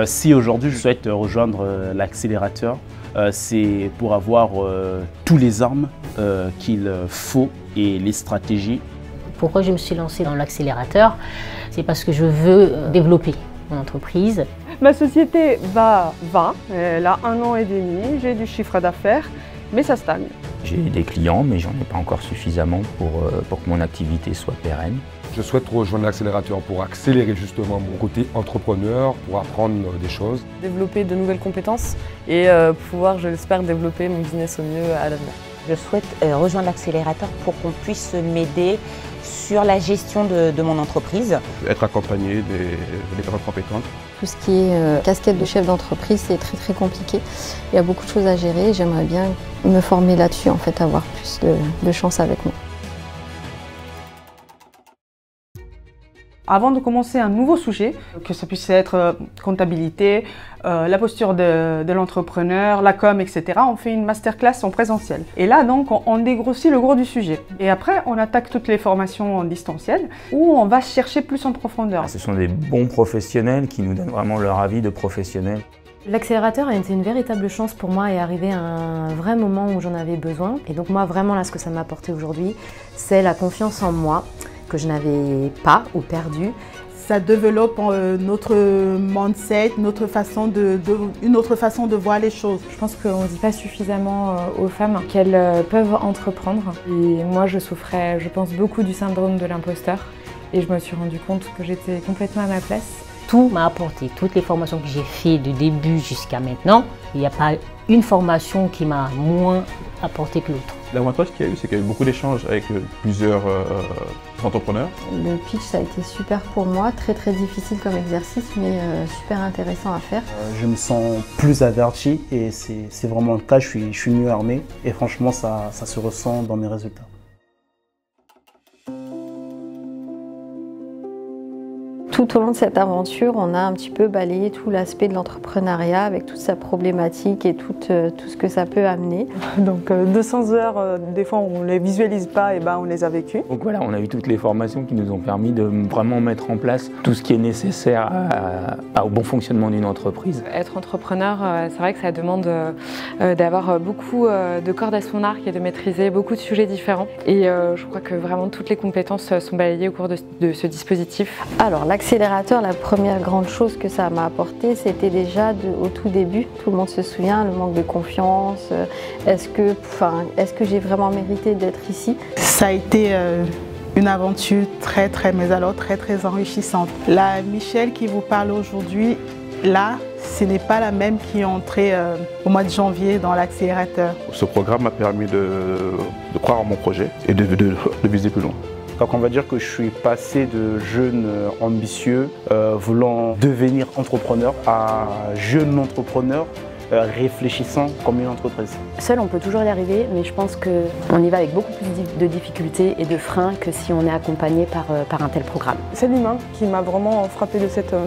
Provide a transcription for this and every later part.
Si aujourd'hui je souhaite rejoindre l'accélérateur, c'est pour avoir toutes les armes qu'il faut et les stratégies. Pourquoi je me suis lancée dans l'accélérateur? C'est parce que je veux développer mon entreprise. Ma société va, elle a 1 an et demi, j'ai du chiffre d'affaires, mais ça stagne. J'ai des clients, mais j'en ai pas encore suffisamment pour que mon activité soit pérenne. Je souhaite rejoindre l'accélérateur pour accélérer justement mon côté entrepreneur, pour apprendre des choses. Développer de nouvelles compétences et pouvoir, je l'espère, développer mon business au mieux à l'avenir. Je souhaite rejoindre l'accélérateur pour qu'on puisse m'aider sur la gestion de mon entreprise. Être accompagné des personnes compétentes. Tout ce qui est casquette de chef d'entreprise, c'est très compliqué. Il y a beaucoup de choses à gérer. J'aimerais bien me former là-dessus, en fait, avoir plus de chance avec moi. Avant de commencer un nouveau sujet, que ça puisse être comptabilité, la posture de l'entrepreneur, la com, etc., on fait une masterclass en présentiel. Et là, donc, on dégrossit le gros du sujet. Et après, on attaque toutes les formations en distanciel où on va chercher plus en profondeur. Ce sont des bons professionnels qui nous donnent vraiment leur avis de professionnels. L'accélérateur a été une véritable chance pour moi et arrivé à un vrai moment où j'en avais besoin. Et donc moi, vraiment, là, ce que ça m'a apporté aujourd'hui, c'est la confiance en moi, que je n'avais pas ou perdu. Ça développe notre mindset, une autre façon de voir les choses. Je pense qu'on ne dit pas suffisamment aux femmes qu'elles peuvent entreprendre. Et moi, je souffrais, je pense, beaucoup du syndrome de l'imposteur. Et je me suis rendu compte que j'étais complètement à ma place. Tout m'a apporté, toutes les formations que j'ai faites de début jusqu'à maintenant, il n'y a pas une formation qui m'a moins apporté que l'autre. L'avantage qu'il y a eu, c'est qu'il y a eu beaucoup d'échanges avec plusieurs entrepreneurs. Le pitch, ça a été super pour moi, très difficile comme exercice, mais super intéressant à faire. Je me sens plus averti et c'est vraiment le cas, je suis mieux armé et franchement ça se ressent dans mes résultats. Tout au long de cette aventure, on a un petit peu balayé tout l'aspect de l'entrepreneuriat avec toute sa problématique et tout ce que ça peut amener. Donc 200 heures, des fois on ne les visualise pas, et on les a vécues. Donc voilà, on a eu toutes les formations qui nous ont permis de vraiment mettre en place tout ce qui est nécessaire au bon fonctionnement d'une entreprise. Être entrepreneur, c'est vrai que ça demande d'avoir beaucoup de cordes à son arc et de maîtriser beaucoup de sujets différents. Et je crois que vraiment toutes les compétences sont balayées au cours de ce dispositif. Alors l'accélérateur, la première grande chose que ça m'a apporté, c'était déjà au tout début, tout le monde se souvient, le manque de confiance, est-ce que j'ai vraiment mérité d'être ici? Ça a été une aventure très enrichissante. La Michel qui vous parle aujourd'hui, là, ce n'est pas la même qui est entrée au mois de janvier dans l'accélérateur. Ce programme m'a permis de croire en mon projet et de viser plus loin. Donc on va dire que je suis passé de jeune ambitieux voulant devenir entrepreneur à jeune entrepreneur réfléchissant comme une entreprise. Seul, on peut toujours y arriver, mais je pense qu'on y va avec beaucoup plus de difficultés et de freins que si on est accompagné par un tel programme. C'est l'humain qui m'a vraiment frappé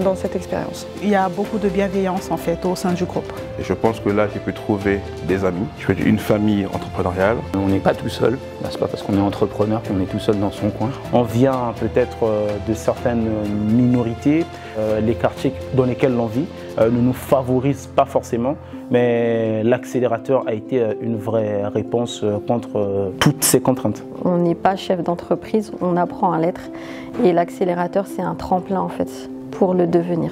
dans cette expérience. Il y a beaucoup de bienveillance en fait au sein du groupe. Et je pense que là, j'ai pu trouver des amis, une famille entrepreneuriale. On n'est pas tout seul, c'est pas parce qu'on est entrepreneur qu'on est tout seul dans son coin. On vient peut-être de certaines minorités, les quartiers dans lesquels l'on vit ne nous favorisent pas forcément, mais l'accélérateur a été une vraie réponse contre toutes ces contraintes. On n'est pas chef d'entreprise, on apprend à l'être et l'accélérateur c'est un tremplin en fait pour le devenir.